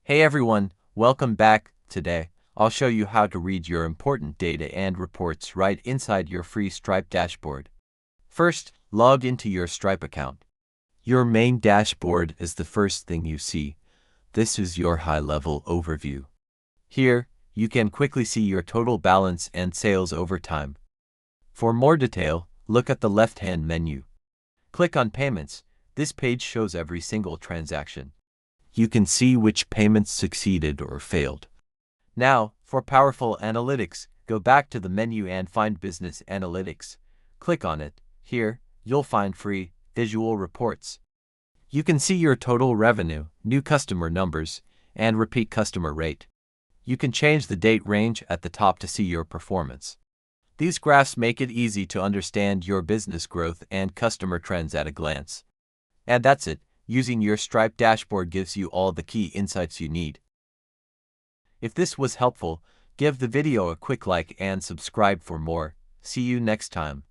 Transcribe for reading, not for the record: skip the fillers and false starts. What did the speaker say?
Hey everyone, welcome back. Today, I'll show you how to read your important data and reports right inside your free Stripe dashboard. First, log into your Stripe account. Your main dashboard is the first thing you see. This is your high-level overview. Here, you can quickly see your total balance and sales over time. For more detail, look at the left-hand menu. Click on Payments. This page shows every single transaction. You can see which payments succeeded or failed. Now, for powerful analytics, go back to the menu and find Business Analytics. Click on it. Here, you'll find free visual reports. You can see your total revenue, new customer numbers, and repeat customer rate. You can change the date range at the top to see your performance. These graphs make it easy to understand your business growth and customer trends at a glance. And that's it. Using your Stripe dashboard gives you all the key insights you need. If this was helpful, give the video a quick like and subscribe for more. See you next time.